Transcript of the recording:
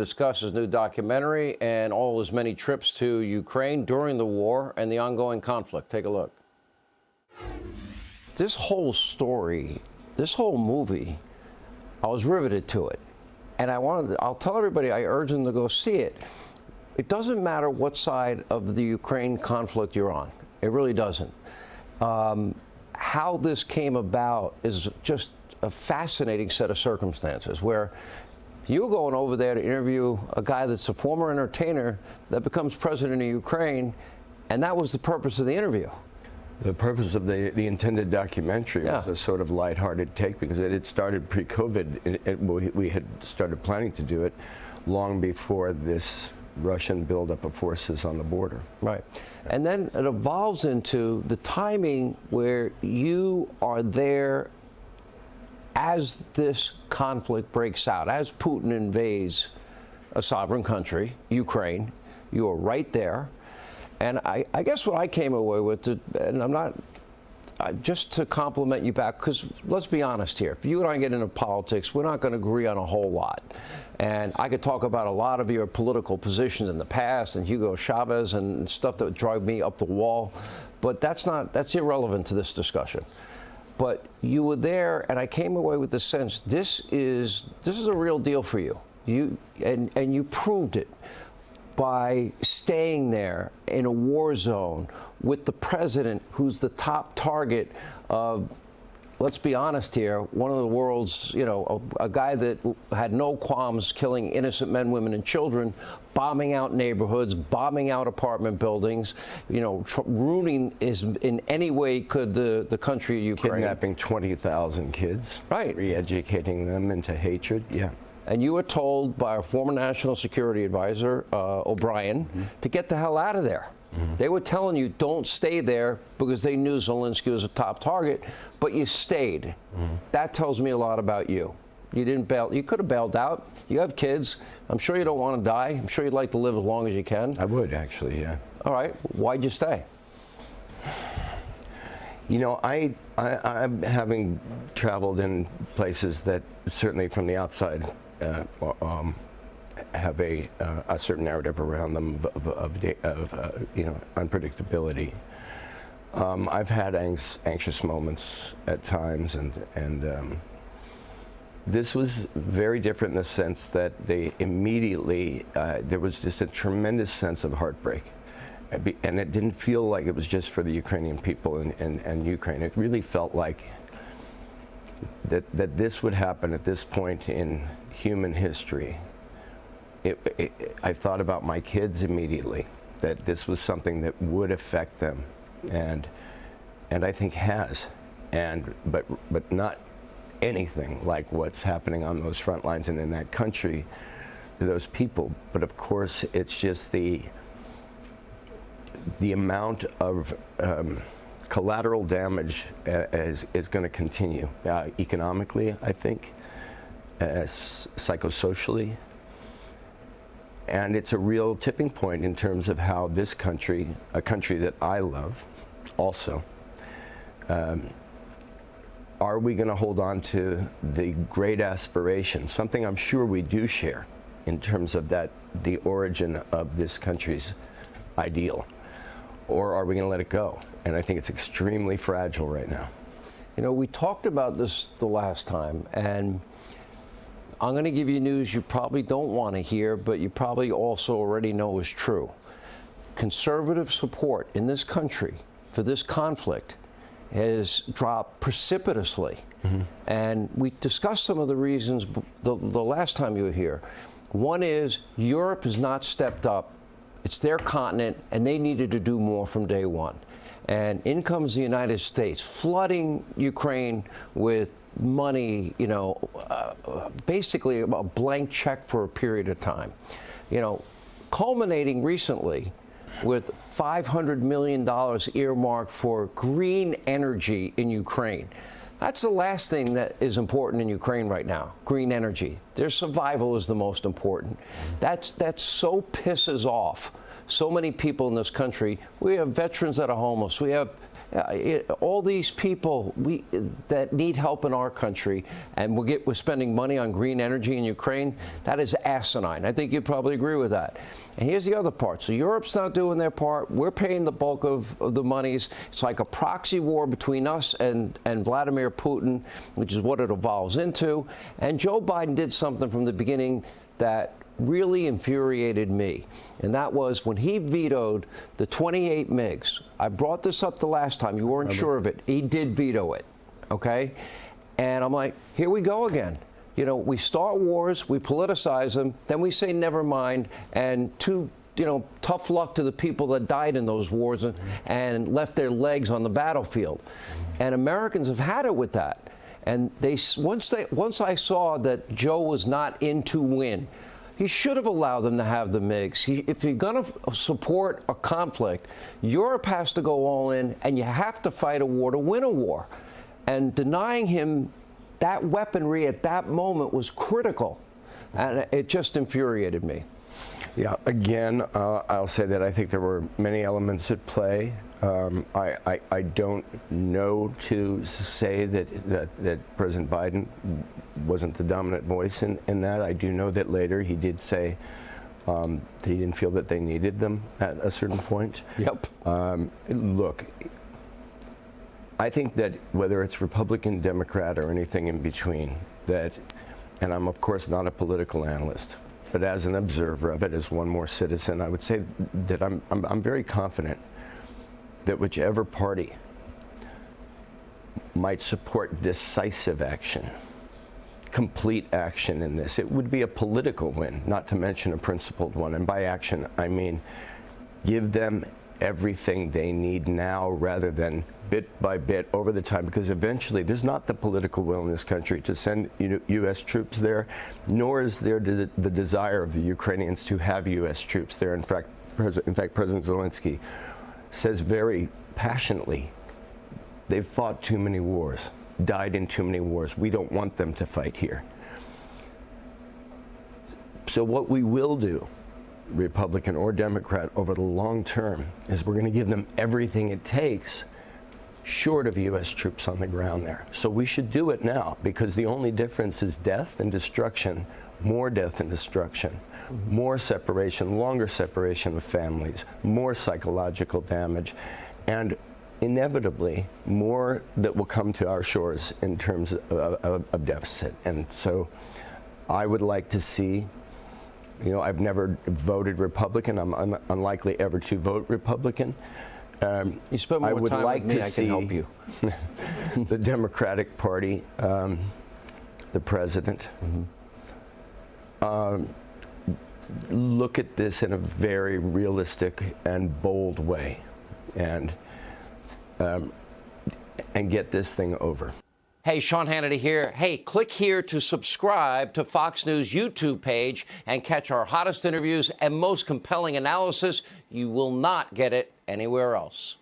Discuss his new documentary and all his many trips to Ukraine during the war and the ongoing conflict. Take a look. This whole story, this whole movie, I was riveted to it. And I'll tell everybody, I urge them to go see it. It doesn't matter what side of the Ukraine conflict you're on. It really doesn't. How this came about is just a fascinating set of circumstances where you're going over there to interview a guy that's a former entertainer that becomes president of Ukraine, and that was the purpose of the interview. The purpose of the intended documentary was a sort of lighthearted take because it had started pre-COVID. We had started planning to do it long before this Russian buildup of forces on the border. Right. And then it evolves into the timing where you are there as this conflict breaks out, as Putin invades a sovereign country, Ukraine. You are right there. And I guess what I came away with, and I'm not, just to compliment you back, because let's be honest here, if you and I get into politics, we're not going to agree on a whole lot. And I could talk about a lot of your political positions in the past and Hugo Chavez and stuff that would drive me up the wall, but that's irrelevant to this discussion. But you were there, and I came away with the sense this is a real deal for you. And you proved it by staying there in a war zone with the president, who's the top target of, let's be honest here, one of the world's, a guy that had no qualms killing innocent men, women, and children, bombing out neighborhoods, bombing out apartment buildings, ruining in any way could the country of Ukraine. Kidnapping 20,000 kids. Right. Re-educating them into hatred. Yeah. And you were told by our former National Security Advisor, O'Brien, to get the hell out of there. They were telling you don't stay there because they knew Zelensky was a top target, but you stayed. That tells me a lot about you. You didn't bail. You could have bailed out. You have kids. I'm sure you don't want to die. I'm sure you'd like to live as long as you can. I would, actually, yeah. All right. Why'd you stay? I'm having traveled in places that certainly from the outside have a certain narrative around them of unpredictability. I've had anxious moments at times, and this was very different in the sense that they immediately there was just a tremendous sense of heartbreak. And it didn't feel like it was just for the Ukrainian people and Ukraine. It really felt like that this would happen at this point in human history. I thought about my kids immediately, that this was something that would affect them, and I think has, but not anything like what's happening on those front lines and in that country to those people. But of course, it's just the amount of collateral damage is going to continue economically, I think, psychosocially. And it's a real tipping point in terms of how this country, a country that I love also, are we going to hold on to the great aspiration, something I'm sure we do share in terms of the origin of this country's ideal, or are we going to let it go? And I think it's extremely fragile right now. We talked about this the last time, and I'm going to give you news you probably don't want to hear, but you probably also already know is true. Conservative support in this country for this conflict has dropped precipitously. And we discussed some of the reasons the last time you were here. One is Europe has not stepped up. It's their continent, and they needed to do more from day one. And in comes the United States, flooding Ukraine with money, basically a blank check for a period of time. Culminating recently with $500 million earmarked for green energy in Ukraine. That's the last thing that is important in Ukraine right now, green energy. Their survival is the most important. That so pisses off so many people in this country. We have veterans that are homeless. We have all these people that need help in our country, and we're spending money on green energy in Ukraine, that is asinine. I think you'd probably agree with that. And here's the other part. So Europe's not doing their part. We're paying the bulk of the monies. It's like a proxy war between us and Vladimir Putin, which is what it evolves into. And Joe Biden did something from the beginning that really infuriated me, and that was when he vetoed the 28 MiGs. I brought this up the last time. You weren't sure of it. He did veto it, okay? And I'm like, here we go again. You know, we start wars, we politicize them, then we say never mind, and tough luck to the people that died in those wars and left their legs on the battlefield. And Americans have had it with that. And once I saw that Joe was not in to win, he should have allowed them to have the MiGs. If you're going to support a conflict, Europe has to go all in, and you have to fight a war to win a war. And denying him that weaponry at that moment was critical, and it just infuriated me. Yeah, again, I'll say that I think there were many elements at play. I don't know to say that President Biden wasn't the dominant voice in that. I do know that later he did say that he didn't feel that they needed them at a certain point. Yep. Look, I think that whether it's Republican, Democrat, or anything in between, that, and I'm of course not a political analyst, but as an observer of it, as one more citizen, I would say that I'm very confident that whichever party might support decisive action, complete action in this, it would be a political win, not to mention a principled one. And by action, I mean give them everything they need now rather than bit by bit over the time, because eventually there's not the political will in this country to send U.S. troops there, nor is there the desire of the Ukrainians to have U.S. troops there. In fact, President Zelensky says very passionately, they've fought too many wars, died in too many wars. We don't want them to fight here. So what we will do, Republican or Democrat, over the long term, is we're going to give them everything it takes short of U.S. troops on the ground there. So we should do it now, because the only difference is death and destruction, more death and destruction, more separation, longer separation of families, more psychological damage, and inevitably more that will come to our shores in terms of deficit. And so I would like to see, you know, I've never voted Republican. I'm unlikely ever to vote Republican. You spend more time with me, I can help you. The Democratic Party, the president, look at this in a very realistic and bold way, and get this thing over. Hey, Sean Hannity here. Hey, click here to subscribe to Fox News YouTube page and catch our hottest interviews and most compelling analysis. You will not get it anywhere else.